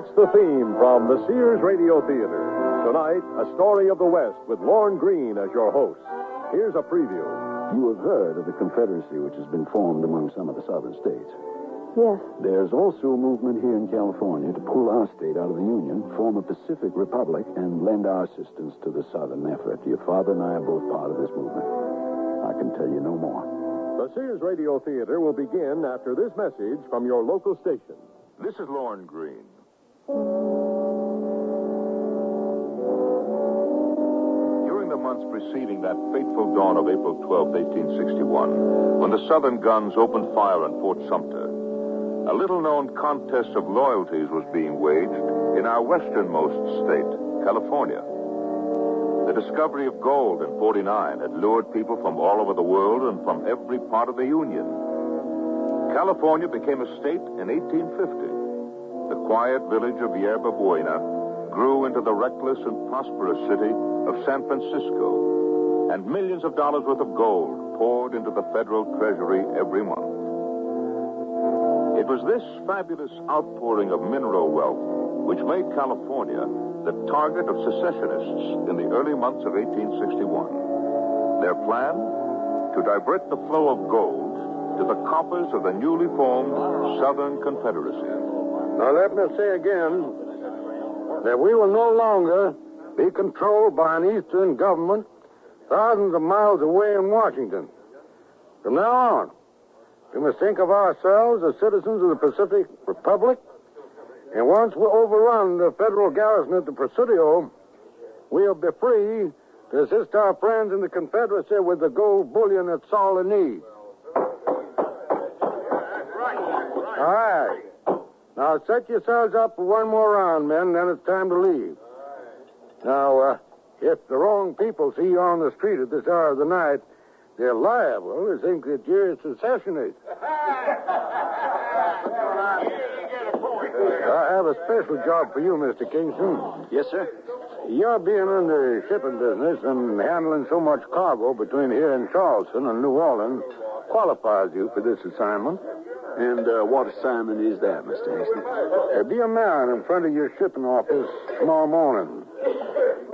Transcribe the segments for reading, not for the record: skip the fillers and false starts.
That's the theme from the Sears Radio Theater. Tonight, a story of the West with Lorne Greene as your host. Here's a preview. You have heard of the Confederacy which has been formed among some of the southern states. Yes. There's also a movement here in California to pull our state out of the Union, form a Pacific Republic, and lend our assistance to the southern effort. Your father and I are both part of this movement. I can tell you no more. The Sears Radio Theater will begin after this message from your local station. This is Lorne Greene. During the months preceding that fateful dawn of April 12, 1861, when the Southern guns opened fire on Fort Sumter, a little-known contest of loyalties was being waged in our westernmost state, California. The discovery of gold in '49 had lured people from all over the world and from every part of the Union. California became a state in 1850. The quiet village of Yerba Buena grew into the reckless and prosperous city of San Francisco, and millions of dollars worth of gold poured into the federal treasury every month. It was this fabulous outpouring of mineral wealth which made California the target of secessionists in the early months of 1861. Their plan? To divert the flow of gold to the coffers of the newly formed Southern Confederacy. Now, let me say again that we will no longer be controlled by an Eastern government thousands of miles away in Washington. From now on, we must think of ourselves as citizens of the Pacific Republic, and once we overrun the federal garrison at the Presidio, we'll be free to assist our friends in the Confederacy with the gold bullion that's all they need. All right. Now, set yourselves up for one more round, men, then it's time to leave. Now, if the wrong people see you on the street at this hour of the night, they're liable to think that you're a secessionist. I have a special job for you, Mr. Kingston. Yes, sir? Your being in the shipping business and handling so much cargo between here and Charleston and New Orleans qualifies you for this assignment. And what assignment is that, Mr. Hastings? Be a man in front of your shipping office tomorrow morning.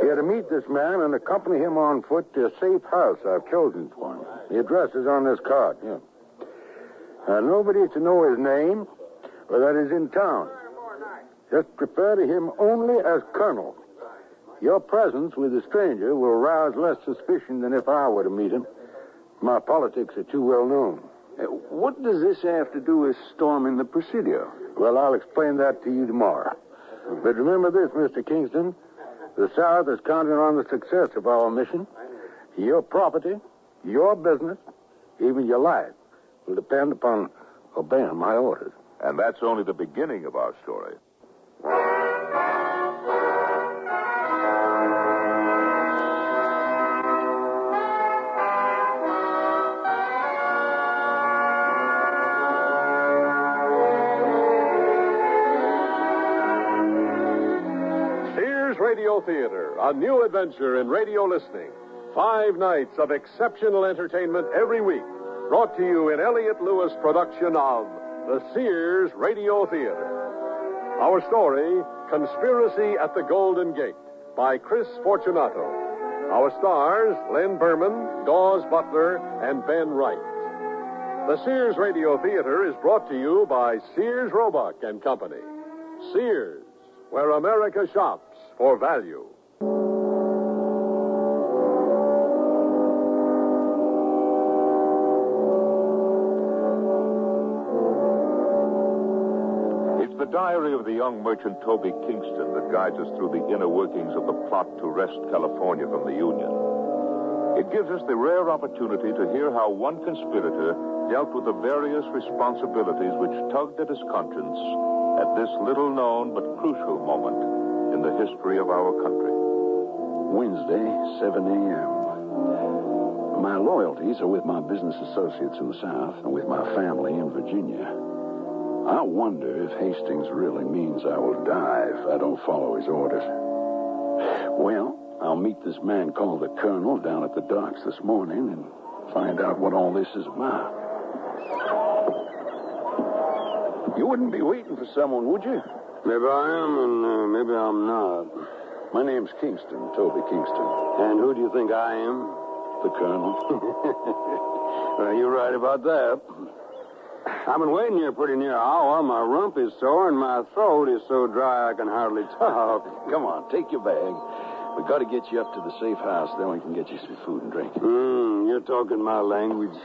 You're to meet this man and accompany him on foot to a safe house I've chosen for him. The address is on this card. Yeah. Nobody to know his name or that he's in town. Just refer to him only as Colonel. Your presence with a stranger will rouse less suspicion than if I were to meet him. My politics are too well known. What does this have to do with storming the Presidio? Well, I'll explain that to you tomorrow. But remember this, Mr. Kingston. The South is counting on the success of our mission. Your property, your business, even your life will depend upon obeying my orders. And that's only the beginning of our story. Radio Theater, a new adventure in radio listening. 5 nights of exceptional entertainment every week. Brought to you in Elliott Lewis production of the Sears Radio Theater. Our story, Conspiracy at the Golden Gate, by Chris Fortunato. Our stars, Len Berman, Dawes Butler, and Ben Wright. The Sears Radio Theater is brought to you by Sears Roebuck and Company. Sears, where America shops for value. It's the diary of the young merchant Toby Kingston that guides us through the inner workings of the plot to wrest California from the Union. It gives us the rare opportunity to hear how one conspirator dealt with the various responsibilities which tugged at his conscience at this little-known but crucial moment in the history of our country. Wednesday, 7 a.m. My loyalties are with my business associates in the South and with my family in Virginia. I wonder if Hastings really means I will die if I don't follow his orders. Well, I'll meet this man called the Colonel down at the docks this morning and find out what all this is about. You wouldn't be waiting for someone, would you? Maybe I am, and maybe I'm not. My name's Kingston, Toby Kingston. And who do you think I am? The Colonel. Well, you're right about that. I've been waiting here pretty near an hour. My rump is sore, and my throat is so dry I can hardly talk. Come on, take your bag. We got to get you up to the safe house, then we can get you some food and drink. You're talking my language.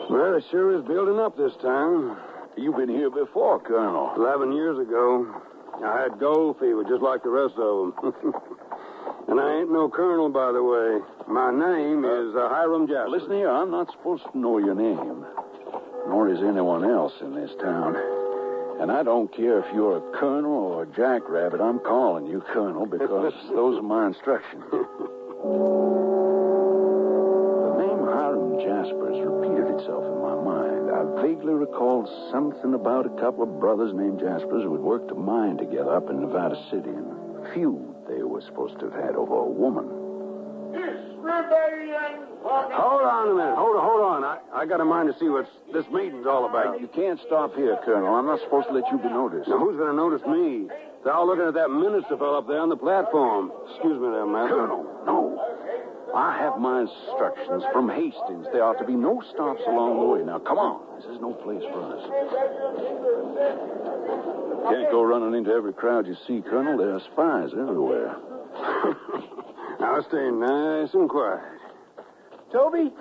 Well, it sure is building up this time. You've been here before, Colonel. 11 years ago, I had gold fever just like the rest of them. And I ain't no colonel, by the way. My name is Hiram Jasper. Listen here, I'm not supposed to know your name. Nor is anyone else in this town. And I don't care if you're a colonel or a jackrabbit. I'm calling you Colonel because those are my instructions. The name Hiram Jaspers repeated itself in my mind. I vaguely recalled something about a couple of brothers named Jaspers who had worked a mine together up in Nevada City, and a feud they were supposed to have had over a woman. Hold on a minute. Hold on. I got a mind to see what this meeting's all about. You can't stop here, Colonel. I'm not supposed to let you be noticed. Now, who's going to notice me? They're all looking at that minister fellow up there on the platform. Excuse me there, Master. Colonel, no. I have my instructions from Hastings. There ought to be no stops along the way. Now, come on. This is no place for us. Can't go running into every crowd you see, Colonel. There are spies everywhere. Now, stay nice and quiet. Toby?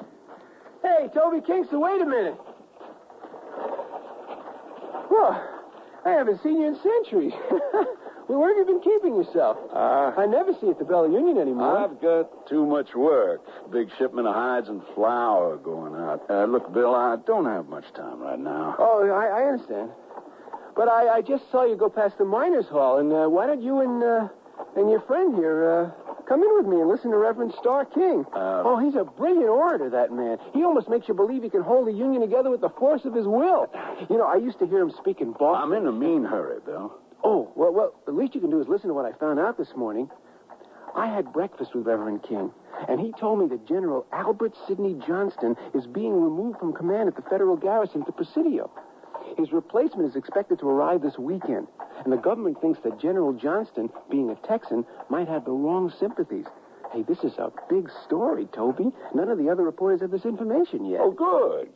Hey, Toby Kingston, wait a minute. Well, I haven't seen you in centuries. Well, where have you been keeping yourself? I never see you at the Bell Union anymore. I've got too much work. Big shipment of hides and flour going out. Look, Bill, I don't have much time right now. Oh, I understand. But I just saw you go past the Miners' Hall, and why don't you and your friend here come in with me and listen to Reverend Starr King? Oh, he's a brilliant orator, that man. He almost makes you believe he can hold the Union together with the force of his will. You know, I used to hear him speak in Boston. I'm in a mean hurry, Bill. Oh, well, the least you can do is listen to what I found out this morning. I had breakfast with Reverend King, and he told me that General Albert Sidney Johnston is being removed from command at the federal garrison at the Presidio. His replacement is expected to arrive this weekend, and the government thinks that General Johnston, being a Texan, might have the wrong sympathies. Hey, this is a big story, Toby. None of the other reporters have this information yet. Oh, good.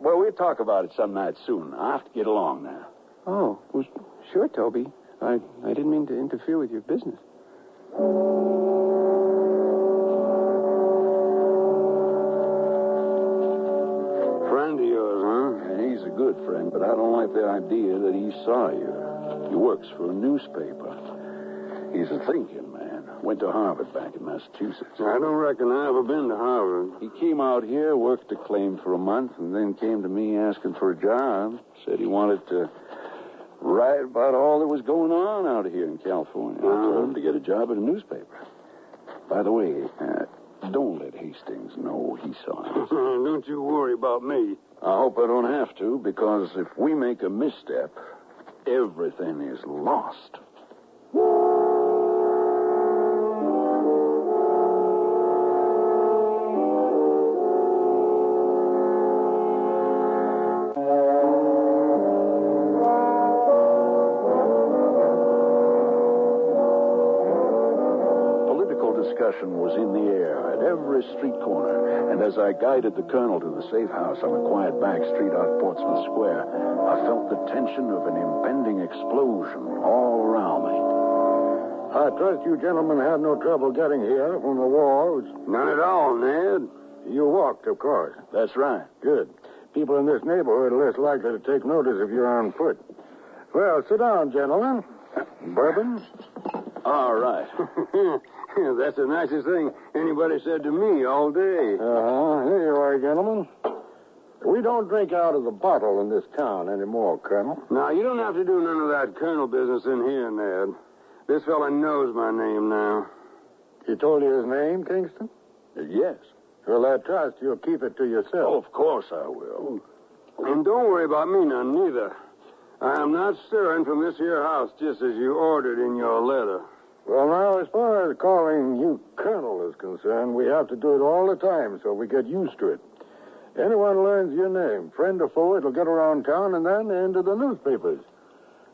Well, we'll talk about it some night soon. I have to get along now. Oh, well, sure, Toby. I didn't mean to interfere with your business. Friend of yours, huh? Yeah, he's a good friend, but I don't like the idea that he saw you. He works for a newspaper. He's a thinking man. Went to Harvard back in Massachusetts. I don't reckon I ever been to Harvard. He came out here, worked a claim for a month, and then came to me asking for a job. Said he wanted to write about all that was going on out here in California. I told him to get a job at a newspaper. By the way, don't let Hastings know he saw us. Don't you worry about me. I hope I don't have to, because if we make a misstep, everything is lost. Discussion was in the air at every street corner, and as I guided the colonel to the safe house on a quiet back street out Portsmouth Square, I felt the tension of an impending explosion all around me. I trust you gentlemen had no trouble getting here from the war. None at all, Ned. You walked, of course. That's right. Good. People in this neighborhood are less likely to take notice if you're on foot. Well, sit down, gentlemen. Bourbon? All right. That's the nicest thing anybody said to me all day. Here you are, gentlemen. We don't drink out of the bottle in this town anymore, Colonel. Now, you don't have to do none of that colonel business in here, Ned. This fella knows my name now. He told you his name, Kingston? Yes. Well, I trust you'll keep it to yourself. Oh, of course I will. And don't worry about me none, neither. I am not stirring from this here house just as you ordered in your letter. Well, now, as far as calling you Colonel is concerned, we have to do it all the time so we get used to it. Anyone learns your name, friend or foe, it'll get around town and then into the newspapers.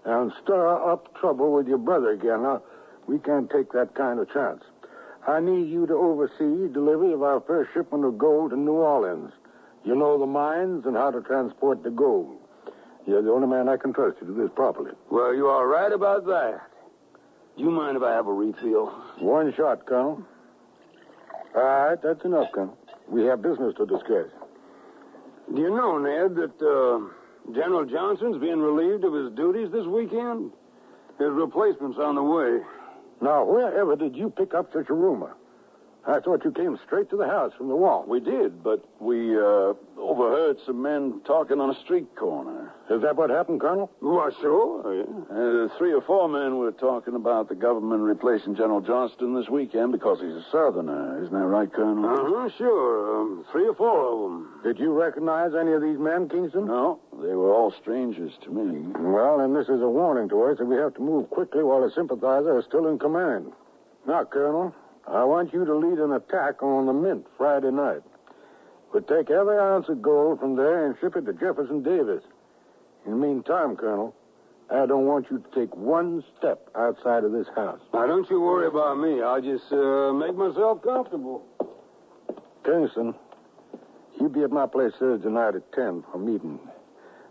And stir up trouble with your brother again. Now, we can't take that kind of chance. I need you to oversee delivery of our first shipment of gold to New Orleans. You know the mines and how to transport the gold. You're the only man I can trust to do this properly. Well, you are right about that. Do you mind if I have a refill? One shot, Colonel. All right, that's enough, Colonel. We have business to discuss. Do you know, Ned, that General Johnson's being relieved of his duties this weekend? His replacement's on the way. Now, wherever did you pick up such a rumor? I thought you came straight to the house from the wall. We did, but we overheard some men talking on a street corner. Is that what happened, Colonel? Well, sure, yeah. 3 or 4 men were talking about the government replacing General Johnston this weekend because he's a Southerner. Isn't that right, Colonel? Uh-huh, sure. 3 or 4 of them. Did you recognize any of these men, Kingston? No, they were all strangers to me. Well, then this is a warning to us that we have to move quickly while the sympathizers are still in command. Now, Colonel, I want you to lead an attack on the Mint Friday night. We'll take every ounce of gold from there and ship it to Jefferson Davis. In the meantime, Colonel, I don't want you to take one step outside of this house. Now, don't you worry about me. I'll just make myself comfortable. Kingston, you be at my place Thursday night at 10 for a meeting.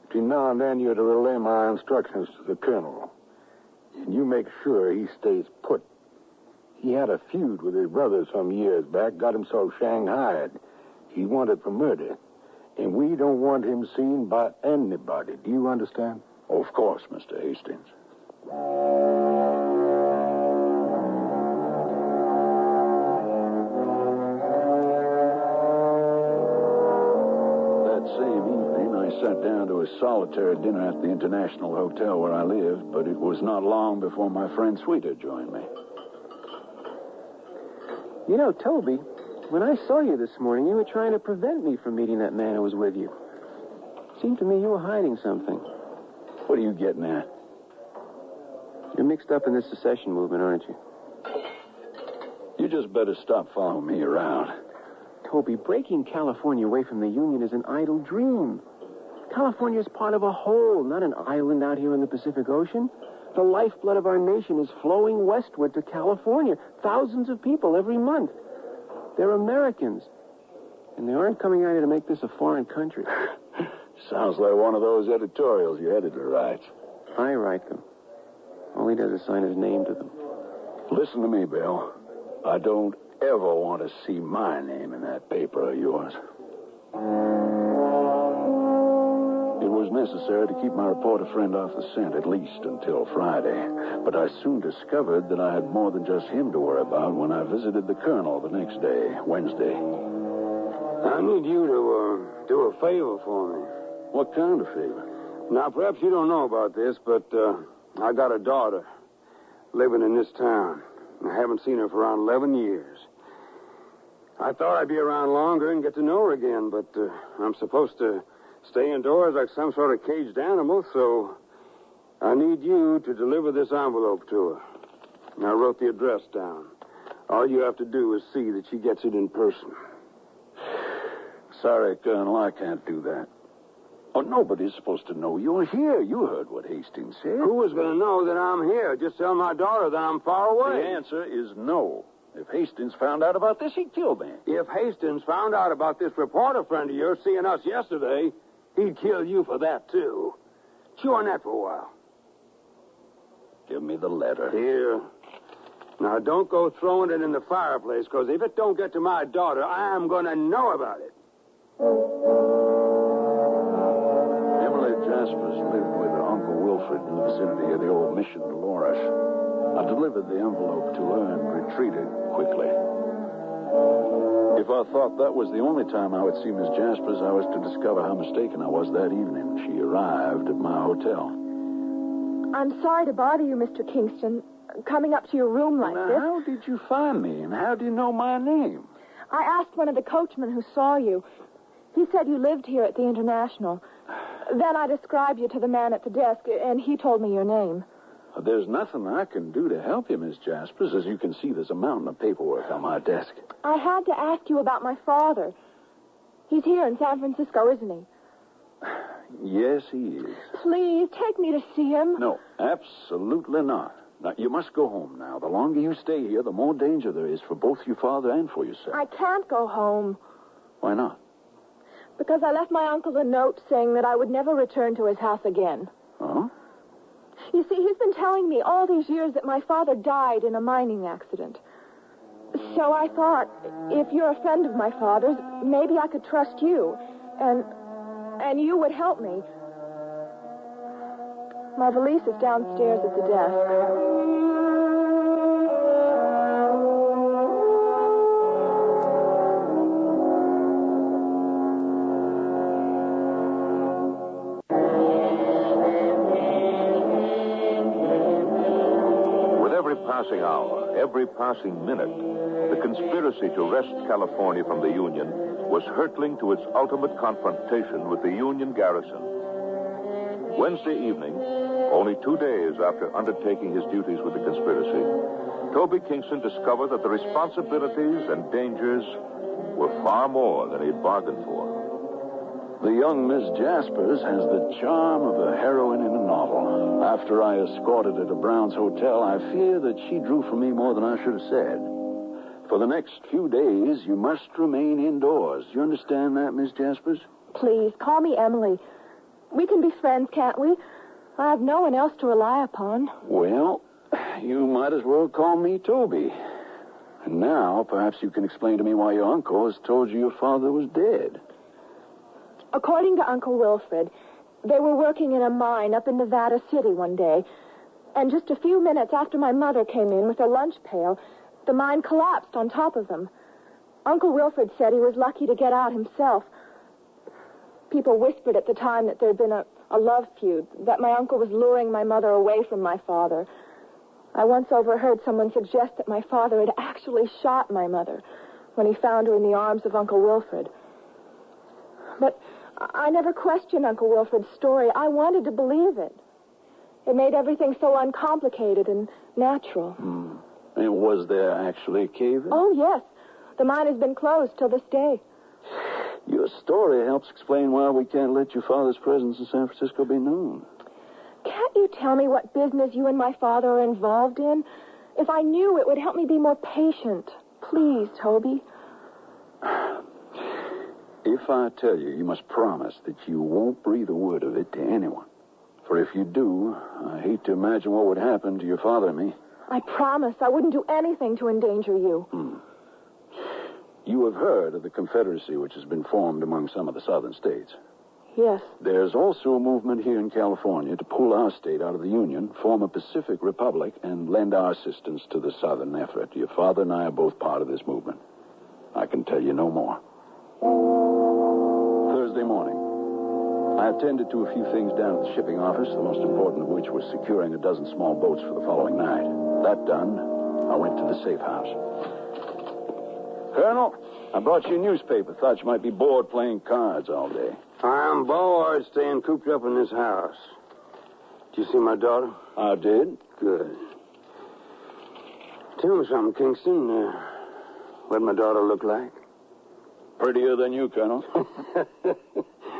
Between now and then, you're to relay my instructions to the Colonel. And you make sure he stays put. He had a feud with his brother some years back, got himself shanghaied. He wanted for murder. And we don't want him seen by anybody. Do you understand? Of course, Mr. Hastings. That same evening, I sat down to a solitary dinner at the International Hotel where I lived, but it was not long before my friend Sweeter joined me. You know, Toby, when I saw you this morning, you were trying to prevent me from meeting that man who was with you. Seemed to me you were hiding something. What are you getting at? You're mixed up in this secession movement, aren't you? You just better stop following me around. Toby, breaking California away from the Union is an idle dream. California is part of a whole, not an island out here in the Pacific Ocean. The lifeblood of our nation is flowing westward to California. Thousands of people every month. They're Americans. And they aren't coming out here to make this a foreign country. Sounds like one of those editorials your editor writes. I write them. All he does is sign his name to them. Listen to me, Bill. I don't ever want to see my name in that paper of yours. It was necessary to keep my reporter friend off the scent, at least until Friday. But I soon discovered that I had more than just him to worry about when I visited the Colonel the next day, Wednesday. I need you to do a favor for me. What kind of favor? Now, perhaps you don't know about this, but I got a daughter living in this town. I haven't seen her for around 11 years. I thought I'd be around longer and get to know her again, but I'm supposed to stay indoors like some sort of caged animal, so I need you to deliver this envelope to her. And I wrote the address down. All you have to do is see that she gets it in person. Sorry, Colonel, I can't do that. Oh, nobody's supposed to know you're here. You heard what Hastings said. Who is going to know that I'm here? Just tell my daughter that I'm far away. The answer is no. If Hastings found out about this, he'd kill me. If Hastings found out about this reporter friend of yours seeing us yesterday, he'd kill you for that, too. Chew on that for a while. Give me the letter. Here. Now, don't go throwing it in the fireplace, because if it don't get to my daughter, I'm going to know about it. Emily Jaspers lived with her Uncle Wilfred in the vicinity of the old Mission Dolores. I delivered the envelope to her and retreated quickly. If I thought that was the only time I would see Miss Jaspers, I was to discover how mistaken I was that evening. She arrived at my hotel. I'm sorry to bother you, Mr. Kingston, coming up to your room like this. How did you find me, and how do you know my name? I asked one of the coachmen who saw you. He said you lived here at the International. Then I described you to the man at the desk, and he told me your name. There's nothing I can do to help you, Miss Jaspers. As you can see, there's a mountain of paperwork on my desk. I had to ask you about my father. He's here in San Francisco, isn't he? Yes, he is. Please, take me to see him. No, absolutely not. Now, you must go home now. The longer you stay here, the more danger there is for both your father and for yourself. I can't go home. Why not? Because I left my uncle a note saying that I would never return to his house again. Oh? You see, he's been telling me all these years that my father died in a mining accident. So I thought, if you're a friend of my father's, maybe I could trust you. And you would help me. My valise is downstairs at the desk. Passing hour, every passing minute, the conspiracy to wrest California from the Union was hurtling to its ultimate confrontation with the Union garrison. Wednesday evening, only 2 days after undertaking his duties with the conspiracy, Toby Kingston discovered that the responsibilities and dangers were far more than he'd bargained for. The young Miss Jaspers has the charm of a heroine in a novel. After I escorted her to Brown's Hotel, I fear that she drew from me more than I should have said. For the next few days, you must remain indoors. Do you understand that, Miss Jaspers? Please, call me Emily. We can be friends, can't we? I have no one else to rely upon. Well, you might as well call me Toby. And now, perhaps you can explain to me why your uncle has told you your father was dead. According to Uncle Wilfred, they were working in a mine up in Nevada City one day, and just a few minutes after my mother came in with her lunch pail, the mine collapsed on top of them. Uncle Wilfred said he was lucky to get out himself. People whispered at the time that there had been a love feud, that my uncle was luring my mother away from my father. I once overheard someone suggest that my father had actually shot my mother when he found her in the arms of Uncle Wilfred. But I never questioned Uncle Wilfred's story. I wanted to believe it. It made everything so uncomplicated and natural. And was there actually a cave-in? Oh, yes. The mine has been closed till this day. Your story helps explain why we can't let your father's presence in San Francisco be known. Can't you tell me what business you and my father are involved in? If I knew, it would help me be more patient. Please, Toby. If I tell you, you must promise that you won't breathe a word of it to anyone. For if you do, I hate to imagine what would happen to your father and me. I promise I wouldn't do anything to endanger you. You have heard of the Confederacy which has been formed among some of the southern states. Yes. There's also a movement here in California to pull our state out of the Union, form a Pacific Republic, and lend our assistance to the southern effort. Your father and I are both part of this movement. I can tell you no more. Thursday morning, I attended to a few things down at the shipping office, the most important of which was securing a dozen small boats for the following night. That done, I went to the safe house. Colonel, I brought you a newspaper. Thought you might be bored playing cards all day. I'm bored staying cooped up in this house. Did you see my daughter? I did. Good. Tell me something, Kingston. What'd my daughter look like? Prettier than you, Colonel.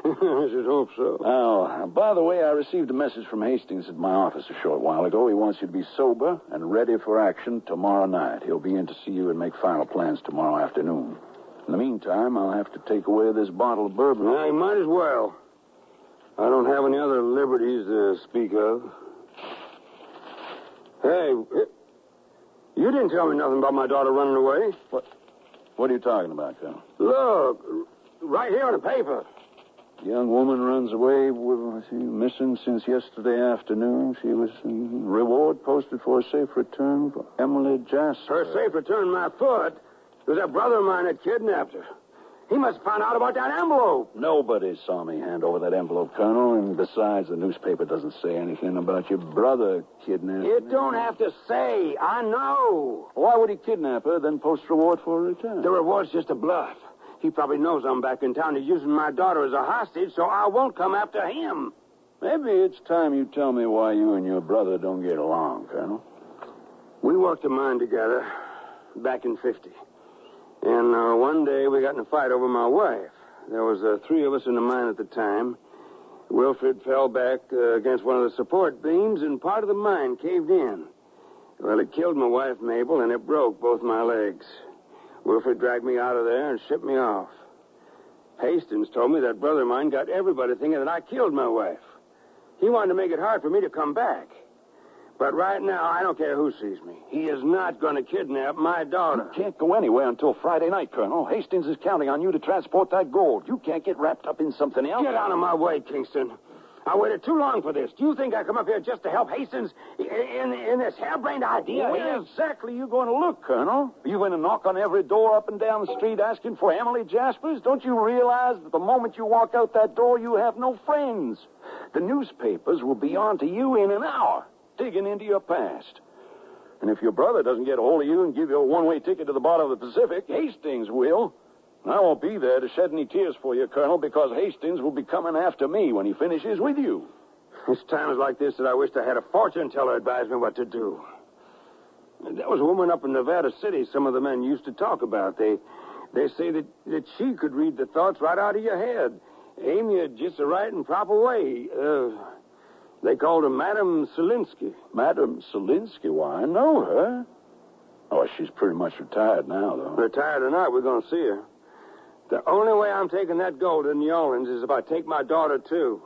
I should hope so. Oh, by the way, I received a message from Hastings at my office a short while ago. He wants you to be sober and ready for action tomorrow night. He'll be in to see you and make final plans tomorrow afternoon. In the meantime, I'll have to take away this bottle of bourbon. Yeah, you might as well. I don't have any other liberties to speak of. Hey, you didn't tell me nothing about my daughter running away. What are you talking about, Colonel? Look, right here on the paper. Young woman runs away. Was she missing since yesterday afternoon? She was reward posted for a safe return for Emily Jasper. Her safe return, my foot. It was that brother of mine that kidnapped her. He must have found out about that envelope. Nobody saw me hand over that envelope, Colonel, and besides, the newspaper doesn't say anything about your brother kidnapping her. It don't have to say. I know. Why would he kidnap her, then post reward for her return? The reward's just a bluff. He probably knows I'm back in town. He's using my daughter as a hostage, so I won't come after him. Maybe it's time you tell me why you and your brother don't get along, Colonel. We worked a mine together back in 50. And one day we got in a fight over my wife. There was 3 of us in the mine at the time. Wilfred fell back against one of the support beams, and part of the mine caved in. Well, it killed my wife, Mabel, and it broke both my legs. Wilfred dragged me out of there and shipped me off. Hastings told me that brother of mine got everybody thinking that I killed my wife. He wanted to make it hard for me to come back. But right now, I don't care who sees me. He is not going to kidnap my daughter. You can't go anywhere until Friday night, Colonel. Hastings is counting on you to transport that gold. You can't get wrapped up in something else. Get out of my way, Kingston. I waited too long for this. Do you think I come up here just to help Hastings in this harebrained idea? Where exactly are you going to look, Colonel? Are you going to knock on every door up and down the street asking for Emily Jaspers? Don't you realize that the moment you walk out that door, you have no friends? The newspapers will be on to you in an hour, digging into your past. And if your brother doesn't get a hold of you and give you a one-way ticket to the bottom of the Pacific, Hastings will. I won't be there to shed any tears for you, Colonel, because Hastings will be coming after me when he finishes with you. It's times like this that I wished I had a fortune teller advise me what to do. There was a woman up in Nevada City some of the men used to talk about. They say that she could read the thoughts right out of your head, aim you just the right and proper way. They called her Madame Selinsky. Madame Selinsky? Why, I know her. Oh, she's pretty much retired now, though. Retired or not, we're going to see her. The only way I'm taking that gold to New Orleans is if I take my daughter, too.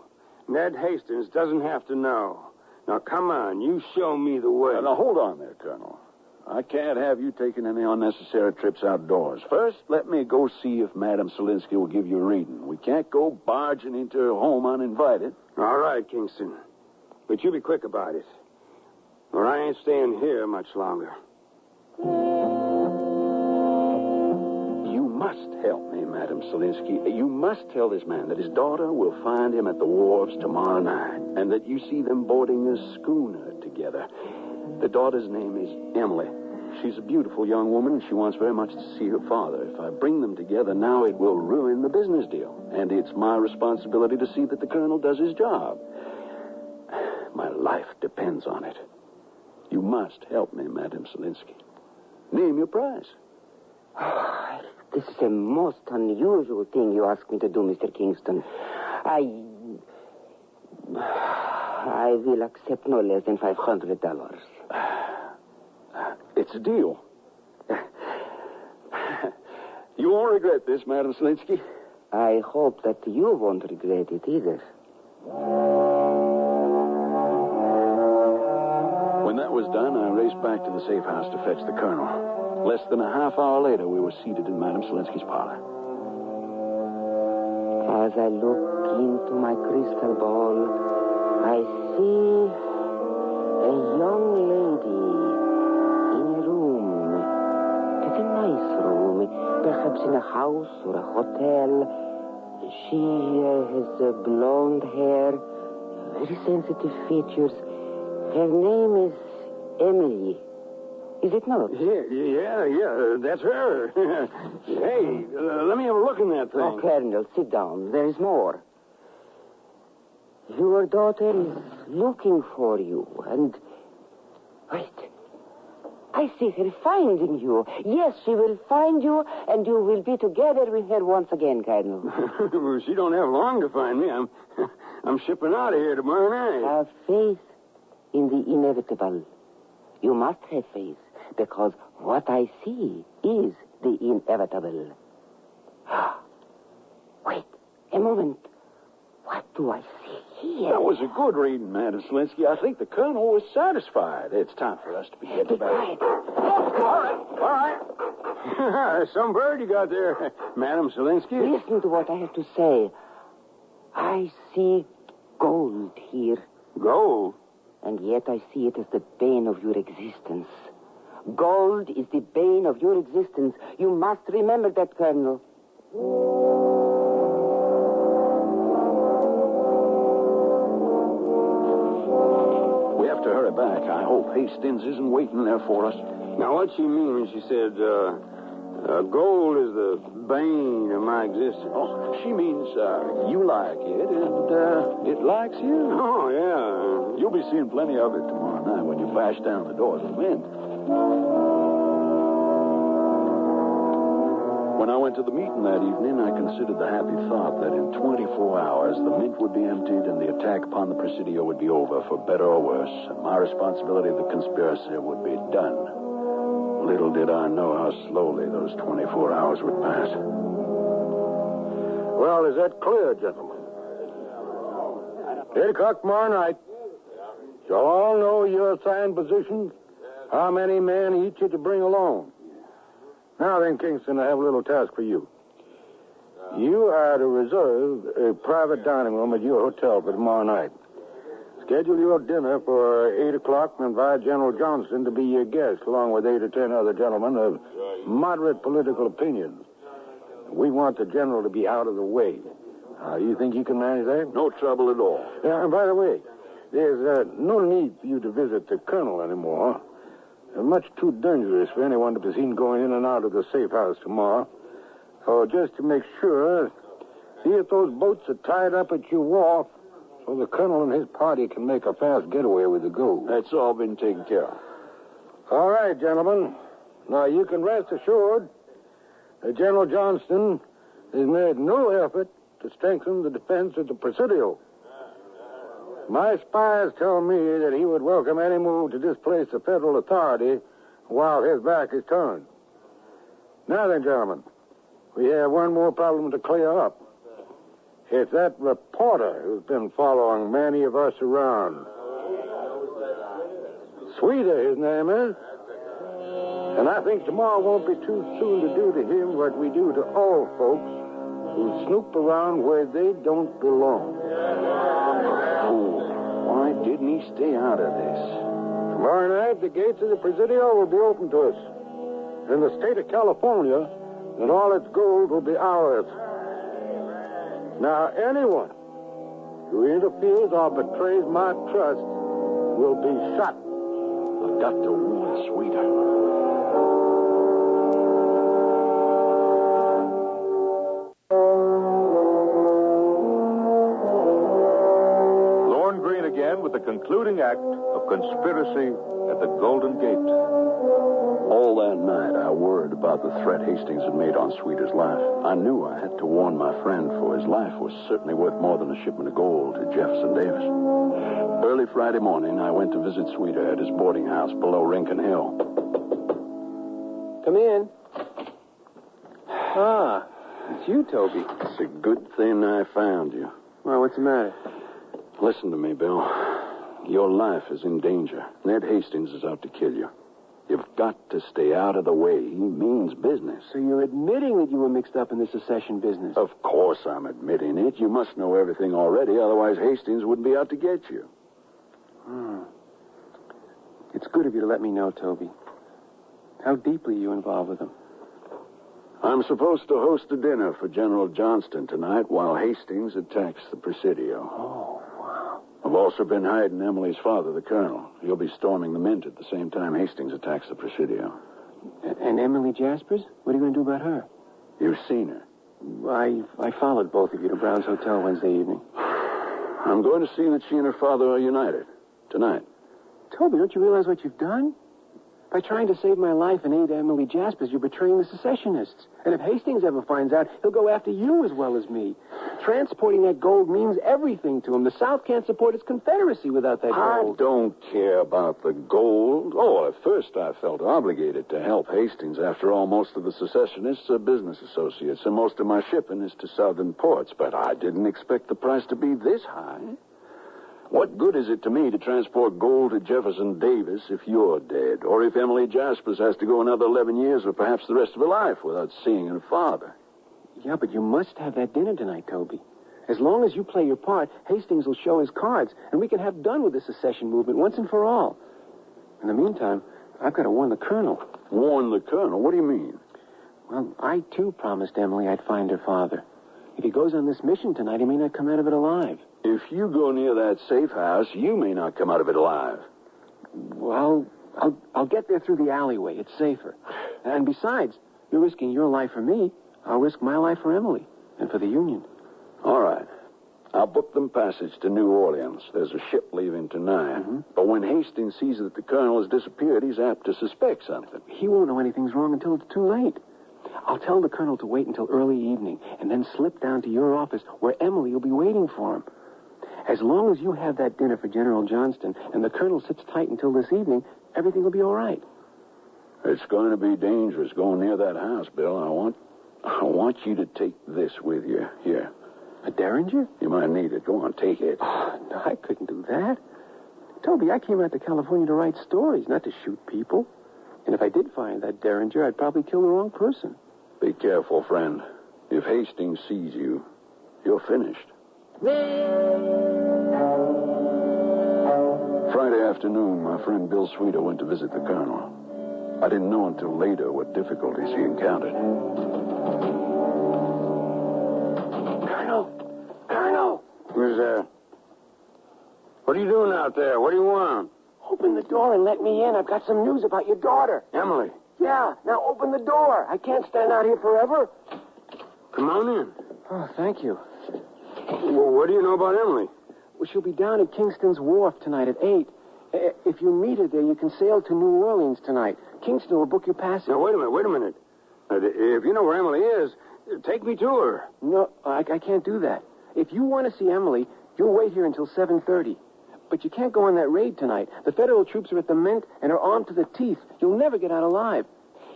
Ned Hastings doesn't have to know. Now, come on, you show me the way. Now, hold on there, Colonel. I can't have you taking any unnecessary trips outdoors. First, let me go see if Madame Selinsky will give you a reading. We can't go barging into her home uninvited. All right, Kingston. But you be quick about it, or I ain't staying here much longer. You must help me, Madame Selinsky. You must tell this man that his daughter will find him at the wharves tomorrow night, and that you see them boarding a schooner together. The daughter's name is Emily. She's a beautiful young woman, and she wants very much to see her father. If I bring them together now, it will ruin the business deal, and it's my responsibility to see that the colonel does his job. My life depends on it. You must help me, Madame Selinsky. Name your price. This is a most unusual thing you ask me to do, Mr. Kingston. I will accept no less than $500. It's a deal. You won't regret this, Madame Selinsky. I hope that you won't regret it either. When that was done, I raced back to the safe house to fetch the colonel. Less than a half hour later, we were seated in Madame Selinsky's parlor. As I look into my crystal ball, I see a young lady in a room. It's a nice room, perhaps in a house or a hotel. She has blonde hair, very sensitive features. Her name is Emily. Is it not? Yeah, that's her. Hey, let me have a look in that thing. Oh, Colonel, sit down. There is more. Your daughter is looking for you, and... Wait. I see her finding you. Yes, she will find you, and you will be together with her once again, Colonel. Well, she don't have long to find me. I'm shipping out of here tomorrow night. Have faith in the inevitable. You must have faith, because what I see is the inevitable. Wait a moment. What do I see here? That was a good reading, Madame Selinsky. I think the colonel was satisfied. It's time for us to be getting back. All right. Some bird you got there, Madame Selinsky. Listen to what I have to say. I see gold here. Gold? And yet I see it as the bane of your existence. Gold is the bane of your existence. You must remember that, Colonel. We have to hurry back. I hope Hastings isn't waiting there for us. Now, what she mean when she said, gold is the bane of my existence? Oh, she means you like it, and it likes you. Oh, yeah. You'll be seeing plenty of it tomorrow night when you bash down the doors of the men. When I went to the meeting that evening, I considered the happy thought that in 24 hours the mint would be emptied and the attack upon the Presidio would be over, for better or worse, and my responsibility of the conspiracy would be done. Little did I know how slowly those 24 hours would pass. Well, is that clear, gentlemen? 8 o'clock tomorrow night. You'll all know your assigned positions, how many men each are to bring along. Now then, Kingston, I have a little task for you. You are to reserve a private dining room at your hotel for tomorrow night. Schedule your dinner for 8 o'clock and invite General Johnston to be your guest, along with 8 or 10 other gentlemen of moderate political opinions. We want the general to be out of the way. You think you can manage that? No trouble at all. Yeah, and by the way, there's no need for you to visit the colonel anymore. Much too dangerous for anyone to be seen going in and out of the safe house tomorrow. So just to make sure, see if those boats are tied up at your wharf so the colonel and his party can make a fast getaway with the gold. That's all been taken care of. All right, gentlemen. Now, you can rest assured that General Johnston has made no effort to strengthen the defense of the Presidio. My spies tell me that he would welcome any move to displace the federal authority while his back is turned. Now then, gentlemen, we have one more problem to clear up. It's that reporter who's been following many of us around. Sweeter, his name is. And I think tomorrow won't be too soon to do to him what we do to all folks who snoop around where they don't belong. Why didn't he stay out of this? Tomorrow night, the gates of the Presidio will be open to us. In the state of California, and all its gold will be ours. Now, anyone who interferes or betrays my trust will be shot. I've got to warn Sweeter. With the concluding act of Conspiracy at the Golden Gate. All that night, I worried about the threat Hastings had made on Sweeter's life. I knew I had to warn my friend, for his life was certainly worth more than a shipment of gold to Jefferson Davis. Early Friday morning, I went to visit Sweeter at his boarding house below Rincon Hill. Come in. Ah, it's you, Toby. It's a good thing I found you. Well, what's the matter? Listen to me, Bill. Your life is in danger. Ned Hastings is out to kill you. You've got to stay out of the way. He means business. So you're admitting that you were mixed up in the secession business? Of course I'm admitting it. You must know everything already, otherwise Hastings wouldn't be out to get you. It's good of you to let me know, Toby. How deeply are you involved with them? I'm supposed to host a dinner for General Johnston tonight while Hastings attacks the Presidio. Oh, wow. I've also been hiding Emily's father, the colonel. He'll be storming the mint at the same time Hastings attacks the Presidio. And Emily Jaspers? What are you going to do about her? You've seen her. I followed both of you to Brown's Hotel Wednesday evening. I'm going to see that she and her father are united tonight. Toby, don't you realize what you've done? By trying to save my life and aid Emily Jaspers, you're betraying the secessionists. And if Hastings ever finds out, he'll go after you as well as me. Transporting that gold means everything to him. The South can't support its Confederacy without that gold. I don't care about the gold. Oh, at first I felt obligated to help Hastings. After all, most of the secessionists are business associates, and most of my shipping is to southern ports. But I didn't expect the price to be this high. What good is it to me to transport gold to Jefferson Davis if you're dead? Or if Emily Jaspers has to go another 11 years or perhaps the rest of her life without seeing her father? Yeah, but you must have that dinner tonight, Toby. As long as you play your part, Hastings will show his cards, and we can have done with the secession movement once and for all. In the meantime, I've got to warn the colonel. Warn the colonel? What do you mean? Well, I, too, promised Emily I'd find her father. If he goes on this mission tonight, he may not come out of it alive. If you go near that safe house, you may not come out of it alive. Well, I'll get there through the alleyway. It's safer. And besides, you're risking your life for me. I'll risk my life for Emily and for the Union. All right. I'll book them passage to New Orleans. There's a ship leaving tonight. Mm-hmm. But when Hastings sees that the colonel has disappeared, he's apt to suspect something. He won't know anything's wrong until it's too late. I'll tell the colonel to wait until early evening and then slip down to your office where Emily will be waiting for him. As long as you have that dinner for General Johnston and the colonel sits tight until this evening, everything will be all right. It's going to be dangerous going near that house, Bill. I want you to take this with you. Here. A Derringer? You might need it. Go on, take it. Oh, no, I couldn't do that. Toby, I came out to California to write stories, not to shoot people. And if I did find that Derringer, I'd probably kill the wrong person. Be careful, friend. If Hastings sees you, you're finished. Friday afternoon, my friend Bill Sweeter went to visit the colonel. I didn't know until later what difficulties he encountered. Colonel! Who's there? What are you doing out there? What do you want? Open the door and let me in. I've got some news about your daughter. Emily. Yeah, now open the door. I can't stand out here forever. Come on in. Oh, thank you. Well, what do you know about Emily? Well, she'll be down at Kingston's Wharf tonight at 8. If you meet her there, you can sail to New Orleans tonight. Kingston will book your passage. Now, wait a minute. If you know where Emily is, take me to her. No, I can't do that. If you want to see Emily, you'll wait here until 7:30. But you can't go on that raid tonight. The federal troops are at the Mint and are armed to the teeth. You'll never get out alive.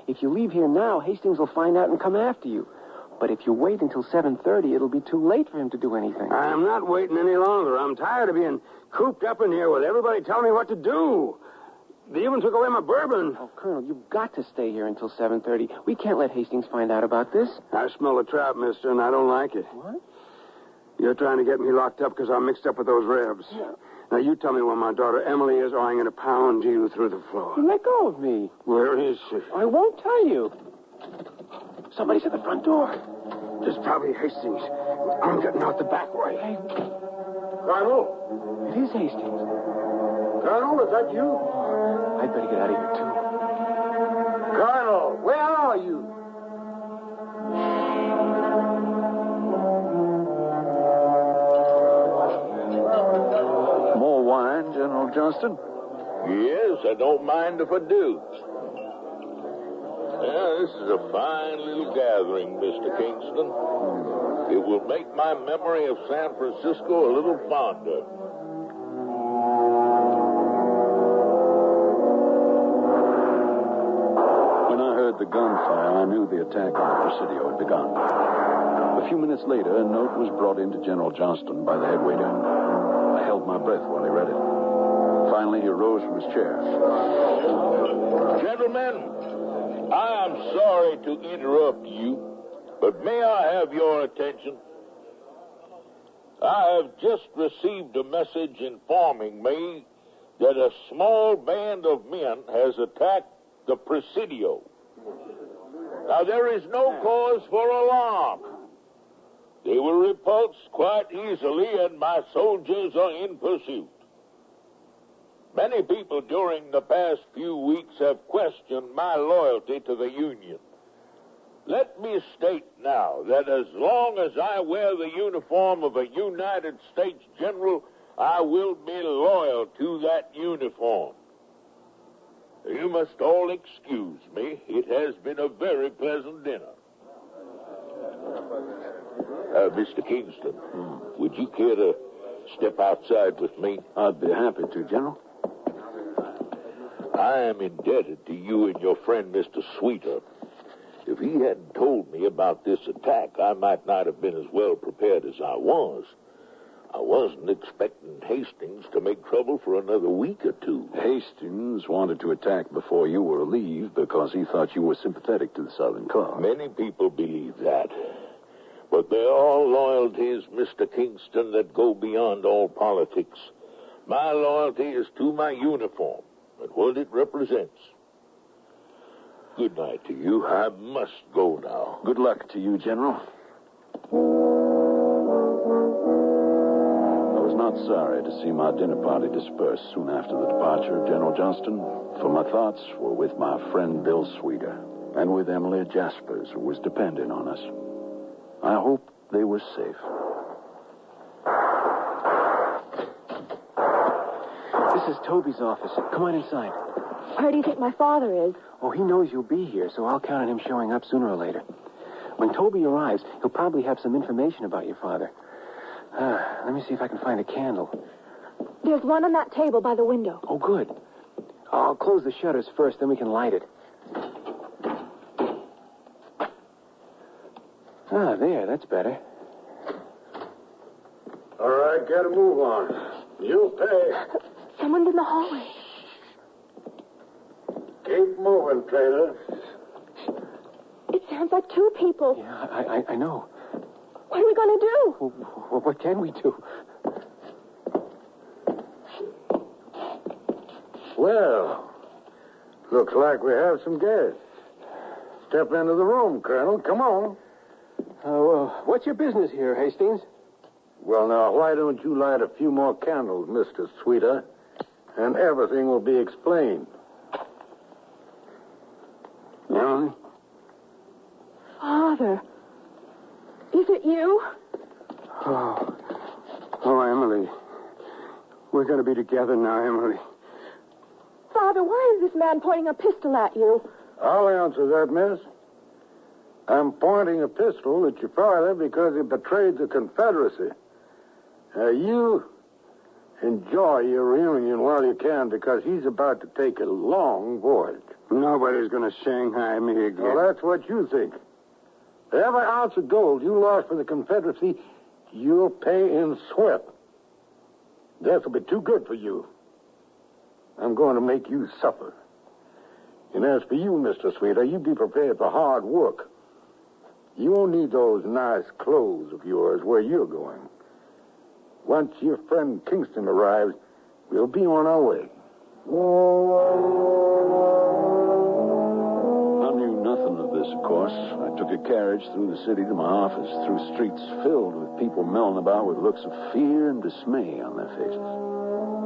If you leave here now, Hastings will find out and come after you. But if you wait until 7:30, it'll be too late for him to do anything. I'm not waiting any longer. I'm tired of being cooped up in here with everybody telling me what to do. They even took away my bourbon. Oh, Colonel, you've got to stay here until 7:30. We can't let Hastings find out about this. I smell a trap, mister, and I don't like it. What? You're trying to get me locked up because I'm mixed up with those Rebs. Yeah. Now, you tell me where my daughter Emily is, or I'm going to pound you through the floor. Let go of me. Where is she? I won't tell you. Somebody's at the front door. It's probably Hastings. I'm getting out the back way. Hey, Colonel? it is Hastings. Colonel, is that you? I'd better get out of here, too. Colonel, where are you? More wine, General Johnston? Yes, I don't mind if I do. Yeah, this is a fine little gathering, Mr. Kingston. It will make my memory of San Francisco a little fonder. When I heard the gunfire, I knew the attack on the Presidio had begun. A few minutes later, a note was brought in to General Johnston by the head waiter. I held my breath while he read it. Finally, he rose from his chair. Gentlemen, I am sorry to interrupt you, but may I have your attention? I have just received a message informing me that a small band of men has attacked the Presidio. Now, there is no cause for alarm. They were repulsed quite easily, and my soldiers are in pursuit. Many people during the past few weeks have questioned my loyalty to the Union. Let me state now that as long as I wear the uniform of a United States general, I will be loyal to that uniform. You must all excuse me. It has been a very pleasant dinner. Mr. Kingston, would you care to step outside with me? I'd be happy to, General. I am indebted to you and your friend, Mr. Sweeter. If he hadn't told me about this attack, I might not have been as well prepared as I was. I wasn't expecting Hastings to make trouble for another week or two. Hastings wanted to attack before you were to leave because he thought you were sympathetic to the Southern cause. Many people believe that. But there are loyalties, Mr. Kingston, that go beyond all politics. My loyalty is to my uniform and what it represents. Good night to you. I must go now. Good luck to you, General. I was not sorry to see my dinner party disperse soon after the departure of General Johnston, for my thoughts were with my friend Bill Sweeter and with Emily Jaspers, who was dependent on us. I hope they were safe. This is Toby's office. Come on inside. Where do you think my father is? Oh, he knows you'll be here, so I'll count on him showing up sooner or later. When Toby arrives, he'll probably have some information about your father. Let me see if I can find a candle. There's one on that table by the window. Oh, good. I'll close the shutters first, then we can light it. There, that's better. All right, get a move on. You'll pay. Someone's in the hallway. Keep moving, Trader. It sounds like two people. Yeah, I know. What are we going to do? Well, what can we do? Well, looks like we have some guests. Step into the room, Colonel. Come on. What's your business here, Hastings? Well, now, why don't you light a few more candles, Mr. Sweeter, and everything will be explained. Emily? Father. Is it you? Oh, Emily. We're going to be together now, Emily. Father, why is this man pointing a pistol at you? I'll answer that, miss. I'm pointing a pistol at your father because he betrayed the Confederacy. You enjoy your reunion while you can because he's about to take a long voyage. Nobody's going to Shanghai me again. Well, that's what you think. Every ounce of gold you lost for the Confederacy, you'll pay in sweat. Death will be too good for you. I'm going to make you suffer. And as for you, Mr. Sweeter, you be prepared for hard work. You won't need those nice clothes of yours where you're going. Once your friend Kingston arrives, we'll be on our way. I knew nothing of this, of course. I took a carriage through the city to my office, through streets filled with people milling about with looks of fear and dismay on their faces.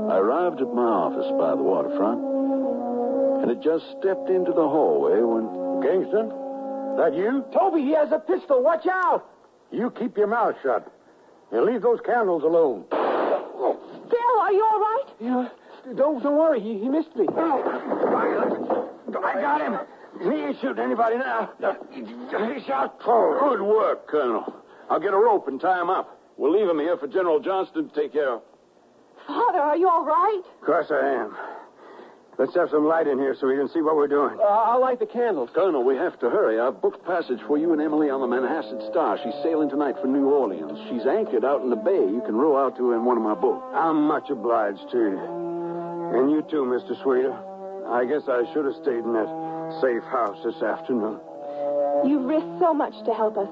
I arrived at my office by the waterfront, and had just stepped into the hallway when... Kingston? That you? Toby, he has a pistol. Watch out! You keep your mouth shut. And leave those candles alone. Phil, are you all right? Yeah, don't worry. He missed me. I got him. He ain't shooting anybody now. He shot Paul. Good work, Colonel. I'll get a rope and tie him up. We'll leave him here for General Johnston to take care of. Father, are you all right? Of course I am. Let's have some light in here so we can see what we're doing. I'll light the candles. Colonel, we have to hurry. I've booked passage for you and Emily on the Manhasset Star. She's sailing tonight for New Orleans. She's anchored out in the bay. You can row out to her in one of my boats. I'm much obliged to you. And you too, Mr. Sweeter. I guess I should have stayed in that safe house this afternoon. You've risked so much to help us.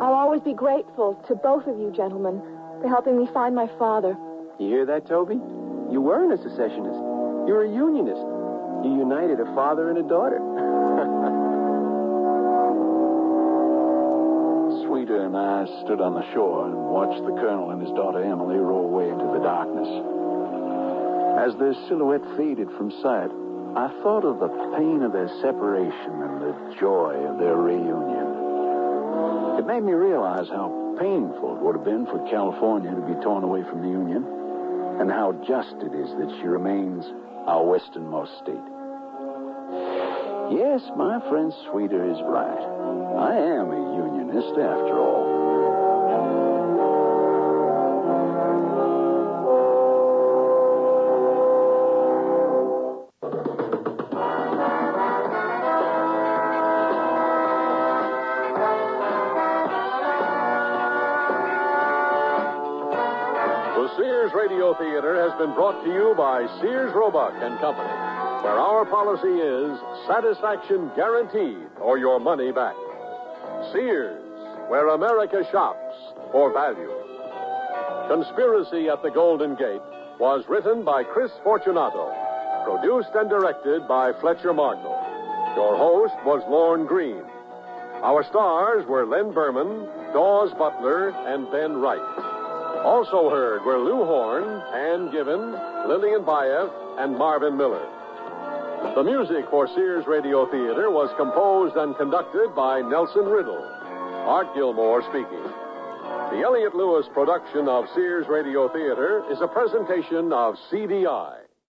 I'll always be grateful to both of you gentlemen for helping me find my father. You hear that, Toby? You weren't a secessionist. You're a unionist. You united a father and a daughter. Sweeter and I stood on the shore and watched the Colonel and his daughter Emily row away into the darkness. As their silhouette faded from sight, I thought of the pain of their separation and the joy of their reunion. It made me realize how painful it would have been for California to be torn away from the Union, and how just it is that she remains our westernmost state. Yes, my friend Sweeter is right. I am a unionist after all. The Sears Radio Theater has been brought to you by Sears Roebuck and Company, where our policy is satisfaction guaranteed or your money back. Sears, where America shops for value. Conspiracy at the Golden Gate was written by Chris Fortunato, produced and directed by Fletcher Markle. Your host was Lorne Green. Our stars were Len Berman, Dawes Butler, and Ben Wright. Also heard were Lou Horn, Ann Given, Lillian Baeff, and Marvin Miller. The music for Sears Radio Theater was composed and conducted by Nelson Riddle. Art Gilmore speaking. The Elliott Lewis production of Sears Radio Theater is a presentation of CDI.